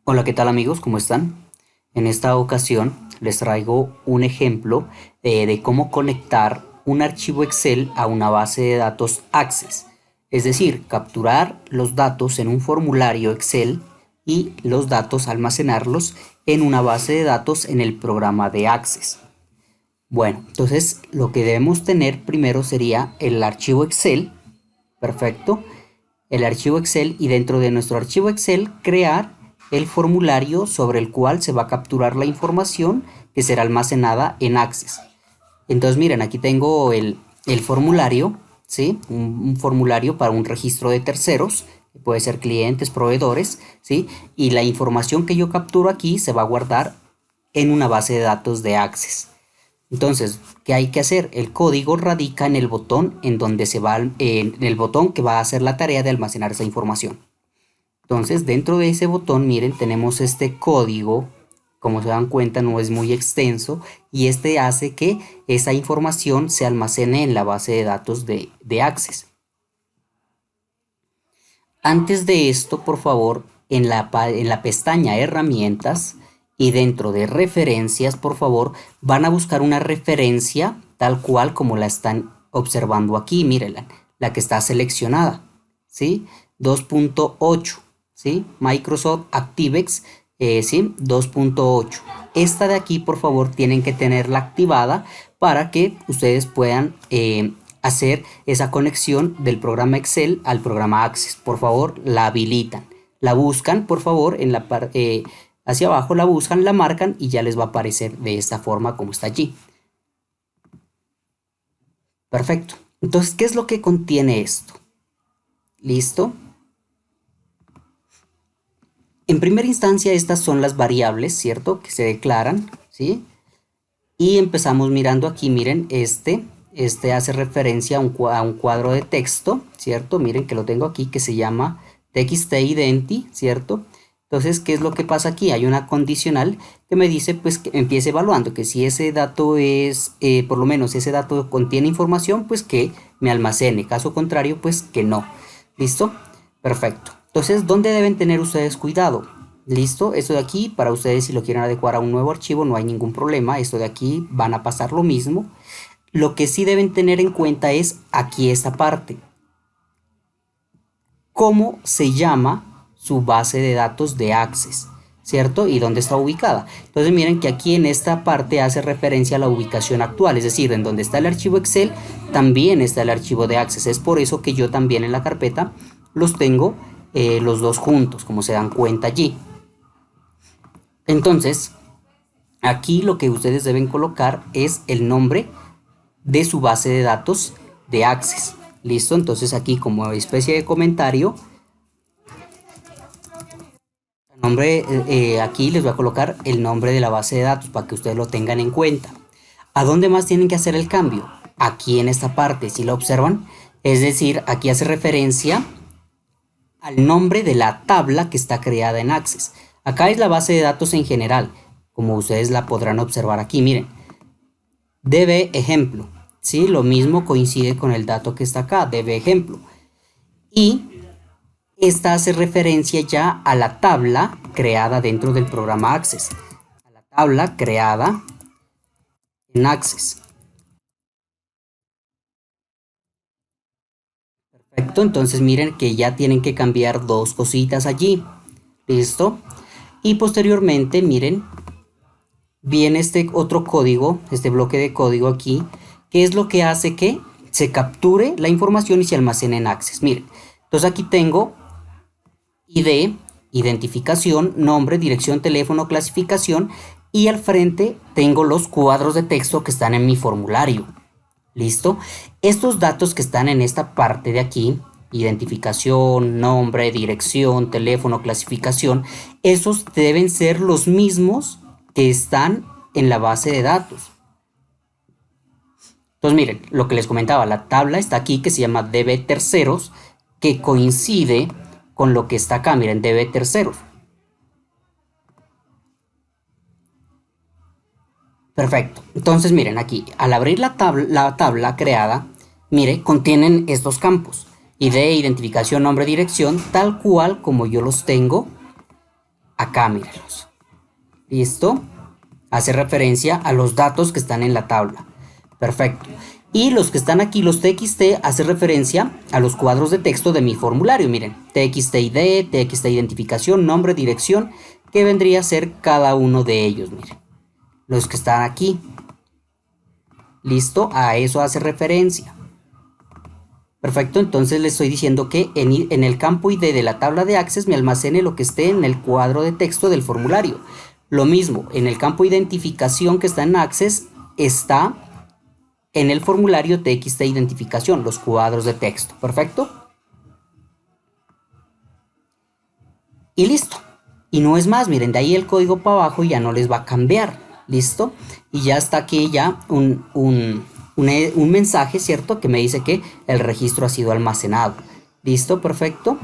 Hola, ¿qué tal amigos? ¿Cómo están? En esta ocasión les traigo un ejemplo de cómo conectar un archivo Excel a una base de datos Access. Es decir, capturar los datos en un formulario Excel y los datos almacenarlos en una base de datos en el programa de Access. Bueno, entonces lo que debemos tener primero sería el archivo Excel. Perfecto. El archivo Excel y dentro de nuestro archivo Excel crear el formulario sobre el cual se va a capturar la información que será almacenada en Access. Entonces miren, aquí tengo el formulario, ¿sí? Un formulario para un registro de terceros, que puede ser clientes, proveedores, ¿sí? Y la información que yo capturo aquí se va a guardar en una base de datos de Access. Entonces, ¿qué hay que hacer? El código radica en el botón en donde se va, en el botón que va a hacer la tarea de almacenar esa información. Entonces, dentro de ese botón, miren, tenemos este código. Como se dan cuenta, no es muy extenso y este hace que esa información se almacene en la base de datos de Access. Antes de esto, por favor, en la pestaña Herramientas y dentro de Referencias, por favor, van a buscar una referencia tal cual como la están observando aquí. Mírenla, la que está seleccionada, ¿sí? 2.8, ¿sí? Microsoft ActiveX, ¿sí? 2.8. Esta de aquí, por favor, tienen que tenerla activada para que ustedes puedan hacer esa conexión del programa Excel al programa Access. Por favor, la habilitan. La buscan, por favor, en la parte hacia abajo la buscan, la marcan y ya les va a aparecer de esta forma como está allí. Perfecto. Entonces, ¿qué es lo que contiene esto? ¿Listo? En primera instancia, estas son las variables, ¿cierto? Que se declaran, ¿sí? Y empezamos mirando aquí, miren, este hace referencia a un cuadro de texto, ¿cierto? Miren que lo tengo aquí que se llama TXTidenti, ¿cierto? Entonces, ¿qué es lo que pasa aquí? Hay una condicional que me dice, pues, que empiece evaluando, que si ese dato es, por lo menos ese dato contiene información, pues que me almacene. Caso contrario, pues que no. ¿Listo? Perfecto. Entonces, ¿dónde deben tener ustedes cuidado? Listo, esto de aquí para ustedes si lo quieren adecuar a un nuevo archivo no hay ningún problema, esto de aquí van a pasar lo mismo. Lo que sí deben tener en cuenta es aquí esta parte. ¿Cómo se llama su base de datos de Access? ¿Cierto? ¿Y dónde está ubicada? Entonces miren que aquí en esta parte hace referencia a la ubicación actual, es decir, en donde está el archivo Excel, también está el archivo de Access. Es por eso que yo también en la carpeta los tengo los dos juntos, como se dan cuenta allí. Entonces, aquí lo que ustedes deben colocar es el nombre de su base de datos de Access. ¿Listo? Entonces aquí como especie de comentario, aquí les voy a colocar el nombre de la base de datos para que ustedes lo tengan en cuenta. ¿A dónde más tienen que hacer el cambio? Aquí en esta parte, si lo observan, es decir, aquí hace referencia al nombre de la tabla que está creada en Access. Acá es la base de datos en general, como ustedes la podrán observar aquí, miren. DB ejemplo, ¿sí? Lo mismo coincide con el dato que está acá, DB ejemplo. Y esta hace referencia ya a la tabla creada dentro del programa Access. A la tabla creada en Access. Perfecto, entonces miren que ya tienen que cambiar dos cositas allí. ¿Listo? Y posteriormente, miren, viene este otro código, este bloque de código aquí, que es lo que hace que se capture la información y se almacene en Access. Miren, entonces aquí tengo ID, identificación, nombre, dirección, teléfono, clasificación y al frente tengo los cuadros de texto que están en mi formulario. ¿Listo? Estos datos que están en esta parte de aquí, identificación, nombre, dirección, teléfono, clasificación, esos deben ser los mismos que están en la base de datos. Entonces miren, lo que les comentaba, la tabla está aquí que se llama DB terceros, que coincide con lo que está acá, miren, DB terceros. Perfecto. Entonces miren aquí, al abrir la tabla creada, mire, contienen estos campos. ID, identificación, nombre, dirección, tal cual como yo los tengo Acá, mírenlos. ¿Listo? Hace referencia a los datos que están en la tabla. Perfecto. Y los que están aquí, los TXT, hace referencia a los cuadros de texto de mi formulario. Miren, TXT ID, TXT identificación, nombre, dirección, que vendría a ser cada uno de ellos. Miren, los que están aquí. ¿Listo? A eso hace referencia. Perfecto, entonces le estoy diciendo que en el campo ID de la tabla de Access me almacene lo que esté en el cuadro de texto del formulario. Lo mismo, en el campo identificación que está en Access está en el formulario TXT identificación, los cuadros de texto. Perfecto. Y listo. Y no es más, miren, de ahí el código para abajo ya no les va a cambiar. ¿Listo? Y ya está aquí ya un mensaje, ¿cierto? Que me dice que el registro ha sido almacenado. ¿Listo? Perfecto.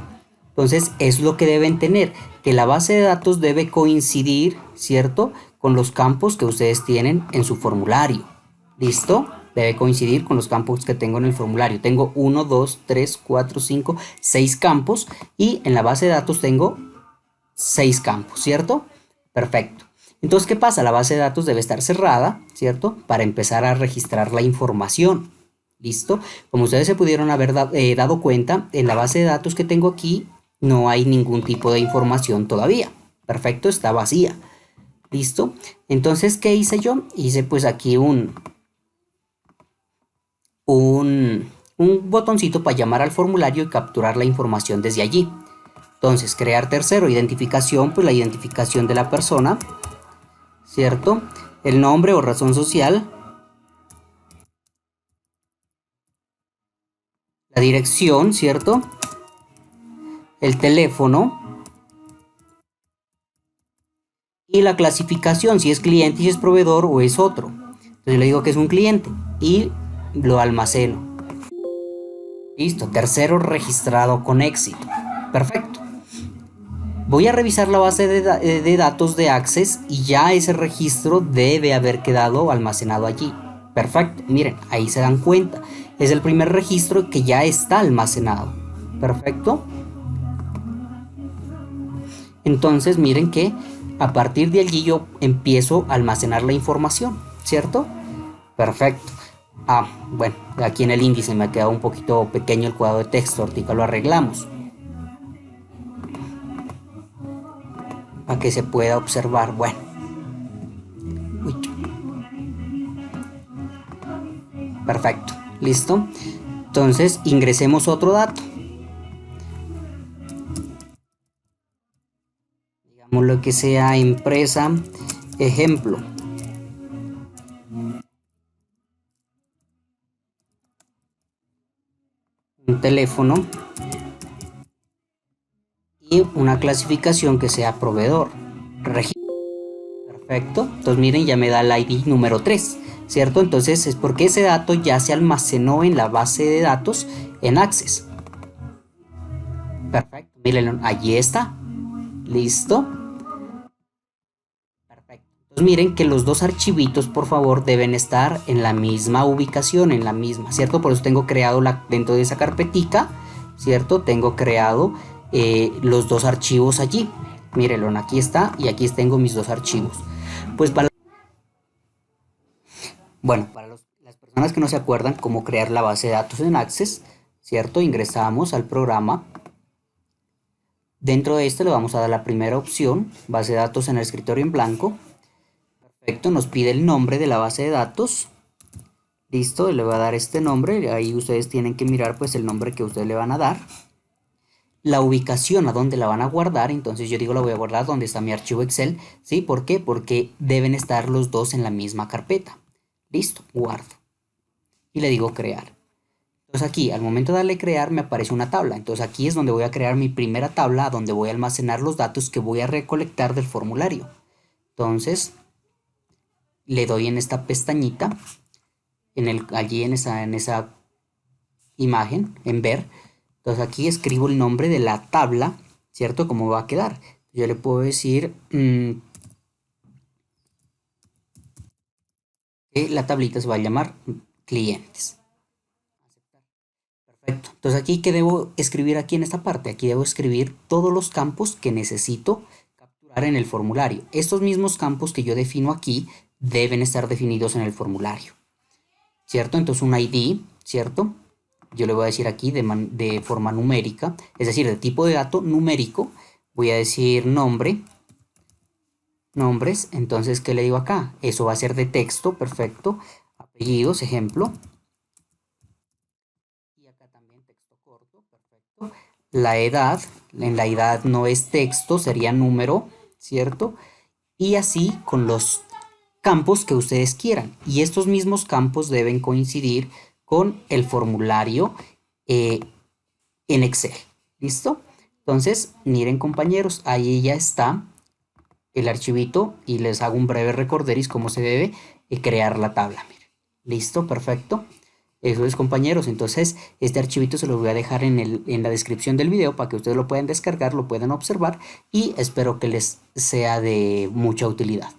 Entonces es lo que deben tener, que la base de datos debe coincidir, ¿cierto? Con los campos que ustedes tienen en su formulario. ¿Listo? Debe coincidir con los campos que tengo en el formulario. Tengo 1, 2, 3, 4, 5, 6 campos y en la base de datos tengo 6 campos, ¿cierto? Perfecto. Entonces, ¿qué pasa? La base de datos debe estar cerrada, ¿cierto? Para empezar a registrar la información. ¿Listo? Como ustedes se pudieron haber dado cuenta, en la base de datos que tengo aquí no hay ningún tipo de información todavía. Perfecto, está vacía. ¿Listo? Entonces, ¿qué hice yo? Hice pues aquí un botoncito para llamar al formulario y capturar la información desde allí. Entonces, crear tercero, identificación, pues la identificación de la persona, ¿cierto? El nombre o razón social, la dirección, ¿cierto? El teléfono y la clasificación, si es cliente, si es proveedor o es otro. Entonces le digo que es un cliente y lo almaceno. Listo, tercero registrado con éxito. Perfecto. Voy a revisar la base de datos de Access y ya ese registro debe haber quedado almacenado allí. Perfecto, miren, ahí se dan cuenta. Es el primer registro que ya está almacenado. Perfecto. Entonces miren que a partir de allí yo empiezo a almacenar la información, ¿cierto? Perfecto. Ah, bueno, aquí en el índice me ha quedado un poquito pequeño el cuadro de texto, ahorita lo arreglamos para que se pueda observar. Bueno, uy, perfecto, listo. Entonces ingresemos otro dato, digamos lo que sea empresa, ejemplo, un teléfono y una clasificación que sea proveedor. Perfecto, entonces miren, ya me da el ID número 3, ¿cierto? Entonces es porque ese dato ya se almacenó en la base de datos en Access. Perfecto, miren, allí está. ¿Listo? Perfecto. Entonces miren que los dos archivitos, por favor, deben estar en la misma ubicación, en la misma, ¿cierto? Por eso tengo creado dentro de esa carpetica, ¿cierto? Tengo creado los dos archivos allí. Mírenlo, aquí está y aquí tengo mis dos archivos. Pues para Bueno, para las personas que no se acuerdan cómo crear la base de datos en Access, ¿cierto? Ingresamos al programa. Dentro de esto le vamos a dar la primera opción, base de datos en el escritorio en blanco. Perfecto, nos pide el nombre de la base de datos. Listo, le voy a dar este nombre. Ahí ustedes tienen que mirar pues el nombre que ustedes le van a dar. La ubicación a donde la van a guardar, entonces yo digo la voy a guardar donde está mi archivo Excel. ¿Sí? ¿Por qué? Porque deben estar los dos en la misma carpeta. Listo, guardo. Y le digo crear. Entonces aquí, al momento de darle crear, me aparece una tabla. Entonces aquí es donde voy a crear mi primera tabla, donde voy a almacenar los datos que voy a recolectar del formulario. Entonces, le doy en esta pestañita, allí en esa imagen, en ver. Entonces aquí escribo el nombre de la tabla, ¿cierto? ¿Cómo va a quedar? Yo le puedo decir que la tablita se va a llamar clientes. Perfecto. Entonces aquí, ¿qué debo escribir aquí en esta parte? Aquí debo escribir todos los campos que necesito capturar en el formulario. Estos mismos campos que yo defino aquí deben estar definidos en el formulario, ¿cierto? Entonces un ID, ¿cierto? Yo le voy a decir aquí de forma numérica, es decir, de tipo de dato numérico, voy a decir nombre, nombres, entonces, ¿qué le digo acá? Eso va a ser de texto, perfecto, apellidos, ejemplo, y acá también texto corto, perfecto. La edad, en la edad no es texto, sería número, ¿cierto? Y así con los campos que ustedes quieran. Y estos mismos campos deben coincidir con el formulario eh, en Excel. ¿Listo? Entonces, miren compañeros, ahí ya está el archivito y les hago un breve recorderis cómo se debe crear la tabla. Miren. ¿Listo? Perfecto. Eso es compañeros, entonces este archivito se lo voy a dejar en la descripción del video para que ustedes lo puedan descargar, lo puedan observar y espero que les sea de mucha utilidad.